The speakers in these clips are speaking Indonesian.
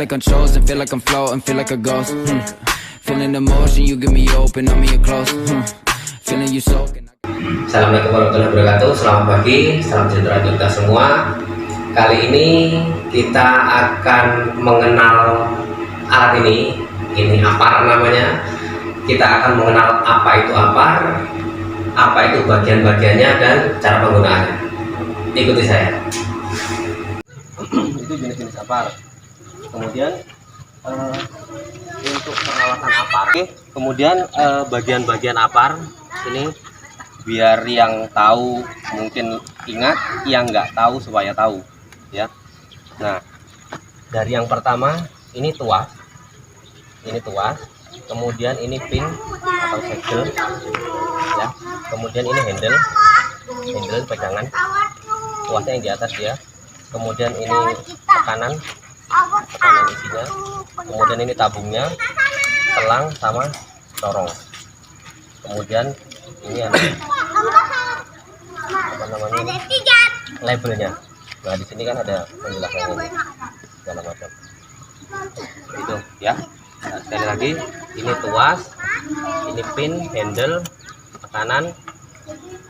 like I'm chosen, feel like I'm floating, feel like a ghost. Feeling emotion, you give me open, I'm here close. Feeling you soaking. Assalamualaikum warahmatullahi wabarakatuh. Selamat pagi, salam sejahtera untuk kita semua. Kali ini kita akan mengenal alat ini apar namanya. Kita akan mengenal apa itu apar, apa itu bagian-bagiannya, dan cara penggunaannya. Ikuti saya. Itu jenis-jenis apar. Kemudian untuk perawatan apar. Kemudian bagian-bagian apar ini biar yang tahu mungkin ingat, yang nggak tahu supaya tahu ya. Nah, dari yang pertama ini tuas, kemudian ini pin atau segel ya, kemudian ini handle pegangan, tuasnya yang di atas ya, kemudian ini tekanan isinya, kemudian ini tabungnya, selang sama corong, kemudian ini ada apa namanya, labelnya. Nah, di sini kan ada penjelasannya segala macam itu ya. Nah, sekali lagi, ini tuas, ini pin, handle, tekanan,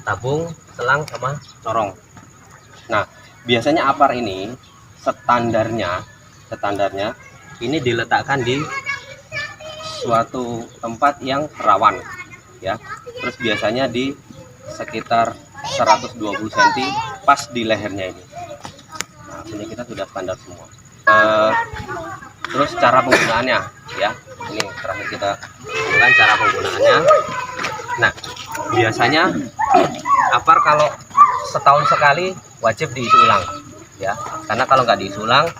tabung, selang sama corong. Nah, biasanya apar ini standarnya ini diletakkan di suatu tempat yang rawan ya. Terus biasanya di sekitar 120 cm pas di lehernya ini. Nah, ini kita sudah standar semua. Terus cara penggunaannya ya, ini terakhir kita gunakan cara penggunaannya. Nah, biasanya apar kalau setahun sekali wajib diisi ulang ya, karena kalau nggak diisi ulang,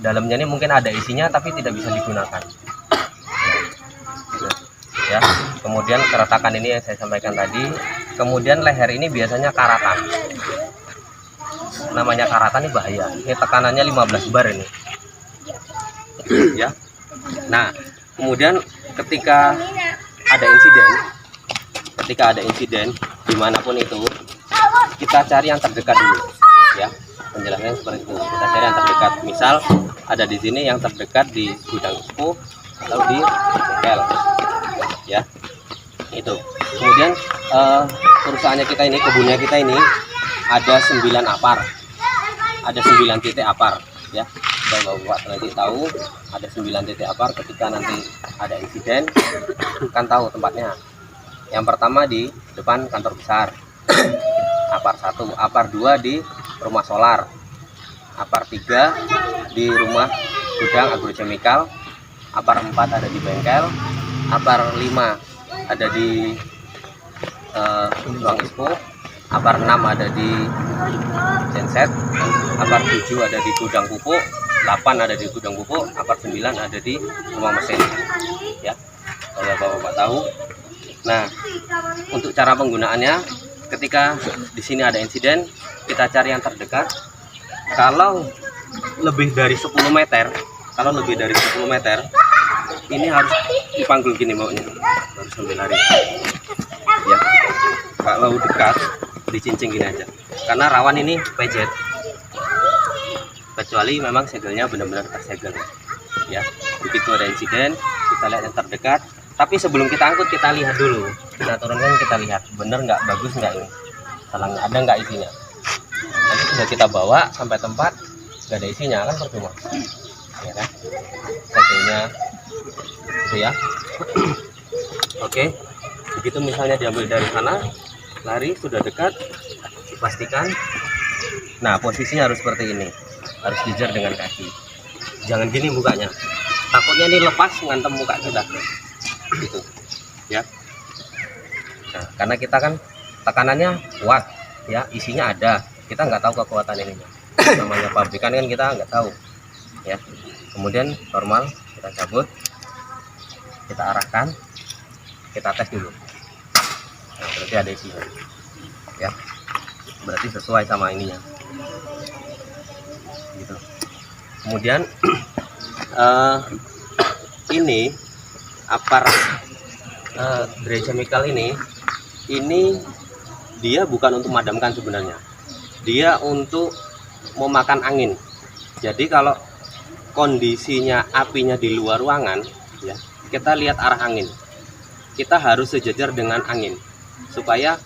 dalamnya ini mungkin ada isinya tapi tidak bisa digunakan ya. Kemudian keretakan ini yang saya sampaikan tadi. Kemudian leher ini biasanya karatan, namanya karatan ini bahaya. Ini tekanannya 15 bar ini ya. Nah, kemudian ketika ada insiden dimanapun itu, kita cari yang terdekat dulu ya. Penjelasannya seperti itu, kita cari yang terdekat. Misal ada di sini yang terdekat di gudang expo atau di bengkel ya, itu. Kemudian perusahaannya kita ini, kebunnya kita ini ada 9 apar, ada 9 titik apar ya. Bapak nanti tahu ada 9 titik apar. Ketika nanti ada insiden kan tahu tempatnya. Yang pertama di depan kantor besar, apar 1, apar 2 di rumah solar, apar 3 di rumah gudang agrochemical, apar 4 ada di bengkel, apar 5 ada di ruang expo, apar 6 ada di genset, apar 7 ada di gudang pupuk, 8 ada di gudang pupuk, apar 9 ada di rumah mesin ya, kalau bapak tahu. Nah, untuk cara penggunaannya, ketika di sini ada insiden, kita cari yang terdekat. Kalau lebih dari 10 meter, ini harus dipanggul gini maunya, harus sambil lari ya. Kalau dekat dicincin gini aja, karena rawan ini pejet, kecuali memang segelnya benar-benar tersegel ya. Begitu ada insiden, kita lihat yang terdekat. Tapi sebelum kita angkut, kita lihat dulu, kita turunkan, kita lihat bener nggak, bagus nggak ini, selangnya ada nggak isinya. Nanti sudah kita bawa sampai tempat nggak ada isinya kan percuma ya kan, segelnya itu ya. Oke, begitu misalnya diambil dari sana, lari sudah dekat, dipastikan. Nah, posisinya harus seperti ini, harus dijar dengan kaki, jangan gini bukanya, takutnya ini lepas ngantem muka sudah gitu ya. Nah, karena kita kan tekanannya kuat ya, isinya ada, kita nggak tahu kekuatan ininya, namanya pabrikan kan kita nggak tahu ya. Kemudian normal kita cabut, kita arahkan, kita tes dulu. Nah, berarti ada isinya ya, berarti sesuai sama ininya gitu. Kemudian ini apar Dry Chemical ini dia bukan untuk memadamkan sebenarnya, dia untuk memakan angin. Jadi kalau kondisinya apinya di luar ruangan, ya, kita lihat arah angin. Kita harus sejajar dengan angin, supaya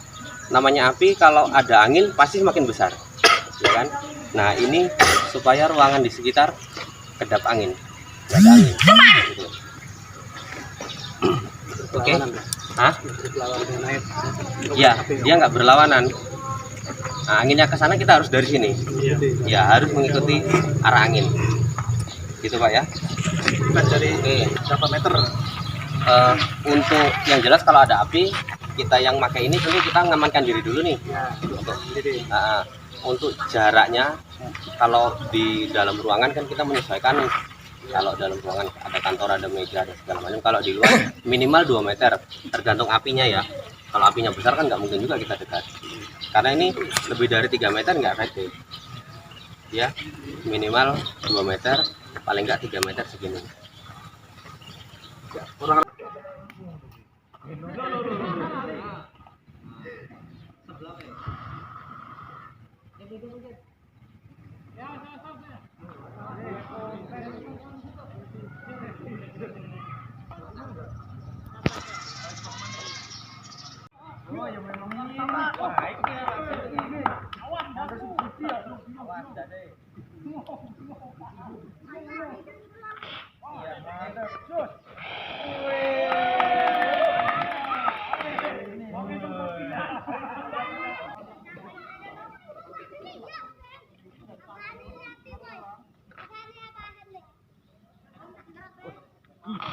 namanya api kalau ada angin pasti semakin besar, ya kan? Nah ini supaya ruangan di sekitar kedap angin, nggak ada angin. Gitu. Oke, ya dia nggak berlawanan. Nah, anginnya ke sana, kita harus dari sini, ya harus mengikuti arah angin, gitu Pak ya. Dari berapa meter? Untuk yang jelas kalau ada api, kita yang pakai ini tentu kita mengamankan diri dulu nih. Untuk jaraknya, kalau di dalam ruangan kan kita menyesuaikan. Kalau dalam ruangan ada kantor, ada meja, ada segala macam. Kalau di luar minimal 2 meter, tergantung apinya ya. Kalau apinya besar kan nggak mungkin juga kita dekat. Karena ini lebih dari 3 meter nggak efektif. Ya, minimal 2 meter, paling nggak 3 meter segini.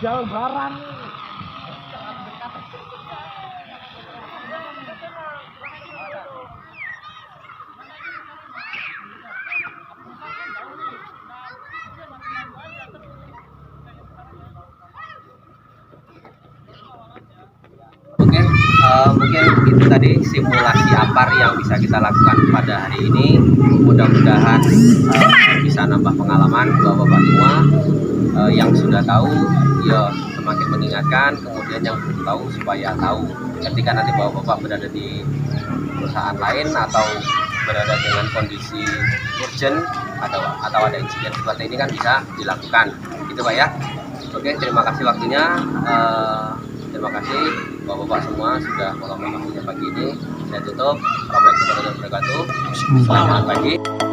Jauh barang. Oke, mungkin itu tadi simulasi APAR yang bisa kita lakukan pada hari ini. Mudah-mudahan bisa nambah pengalaman bapak-bapak semua. Yang sudah tahu ya semakin mengingatkan, kemudian yang belum tahu supaya tahu ketika nanti bapak-bapak berada di perusahaan lain atau berada dengan kondisi urgent atau ada insiden seperti ini kan bisa dilakukan, gitu Pak ya. Oke, terima kasih waktunya. Terima kasih bapak-bapak semua sudah meluangkan waktunya pagi ini. Saya tutup. Assalamualaikum warahmatullahi wabarakatuh. Selamat pagi.